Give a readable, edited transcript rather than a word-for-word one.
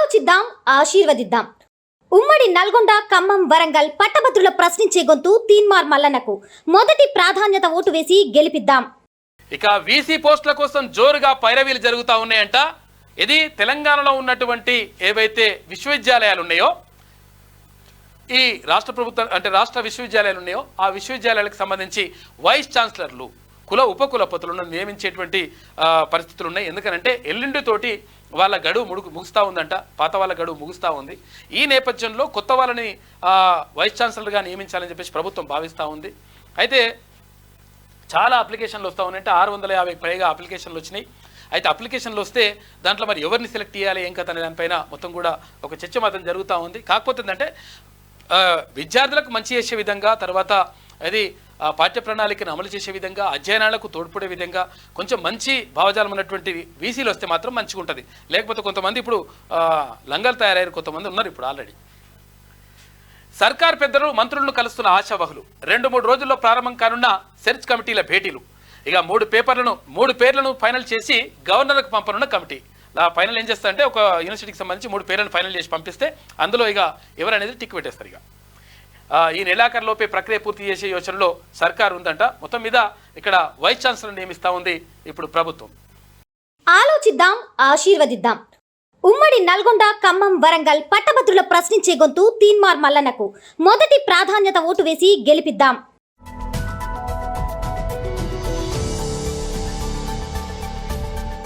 ఆలోచిద్దాం, ఆశీర్వదిద్దాం. ఉమ్మడి నల్గొండ, ఖమ్మం, వరంగల్ పట్టభద్రుల ప్రశ్నించే గొంతు తీన్మార్ మల్లన్నకు మొదటి ప్రాధాన్యత ఓటు వేసి గెలిపిద్దాం. ఇక వీసీ పోస్టుల కోసం జోరుగా పైరవీలు జరుగుతూ ఉన్నాయంట. ఇది తెలంగాణలో ఉన్నటువంటి ఏవైతే విశ్వవిద్యాలయాలు ఉన్నాయో, ఈ రాష్ట్ర ప్రభుత్వం అంటే రాష్ట్ర విశ్వవిద్యాలయాలు ఉన్నాయో ఆ విశ్వవిద్యాలయాలకు సంబంధించి వైస్ ఛాన్సలర్లు, ఉపకులపతులను నియమించేటువంటి పరిస్థితులు ఉన్నాయి. ఎందుకనంటే ఎల్లుండితోటి వాళ్ళ గడువు ముగుస్తూ ఉందంట, పాత వాళ్ళ గడువు ముగుస్తూ ఉంది. ఈ నేపథ్యంలో కొత్త వాళ్ళని వైస్ ఛాన్సలర్గా నియమించాలని చెప్పేసి ప్రభుత్వం భావిస్తూ ఉంది. అయితే చాలా అప్లికేషన్లు వస్తూ ఉన్నాయంటే 650 పైగా అప్లికేషన్లు వచ్చినాయి. అయితే అప్లికేషన్లు వస్తే దాంట్లో మరి ఎవరిని సెలెక్ట్ చేయాలి ఏం కథ అనే దానిపైన మొత్తం కూడా ఒక చర్చ మాత్రం జరుగుతూ ఉంది. కాకపోతే ఏంటంటే విద్యార్థులకు మంచి చేసే విధంగా, తర్వాత అది పాఠ్య ప్రణాళికను అమలు చేసే విధంగా, అధ్యయనాలకు తోడ్పడే విధంగా కొంచెం మంచి భావజాలం ఉన్నటువంటి వీసీలు వస్తే మాత్రం మంచిగా ఉంటుంది. లేకపోతే కొంతమంది ఇప్పుడు లంగాలు తయారయ్యారు, కొంతమంది ఉన్నారు ఇప్పుడు ఆల్రెడీ. సర్కార్ పెద్దలు మంత్రులను కలుస్తున్న ఆశావహులు. 2-3 రోజుల్లో ప్రారంభం కానున్న సెర్చ్ కమిటీల భేటీలు. ఇక 3 పేర్లను ఫైనల్ చేసి గవర్నర్కు పంపనున్న కమిటీ. ఫైనల్ ఏం చేస్తారంటే ఒక యూనివర్సిటీకి సంబంధించి 3 పేర్లను ఫైనల్ చేసి పంపిస్తే అందులో ఇక ఎవరనేది టిక్ పెట్టేస్తారు. ఇక ఈ నెలాఖరులోపే ప్రక్రియ పూర్తి చేసే యోచనలో సర్కార్ ఉందంట. మొత్తం మీద ఇక్కడ వైస్ ఛాన్సలర్ నియమిస్తూ ఉంది ఇప్పుడు ప్రభుత్వం. ఆలోచిద్దాం, ఆశీర్వదిద్దాం. ఉమ్మడి నల్గొండ, ఖమ్మం, వరంగల్ పట్టభద్రుల ప్రశ్నించే గొంతు తీన్మార్ మల్లన్నకు మొదటి ప్రాధాన్యత ఓటు వేసి గెలిపిద్దాం.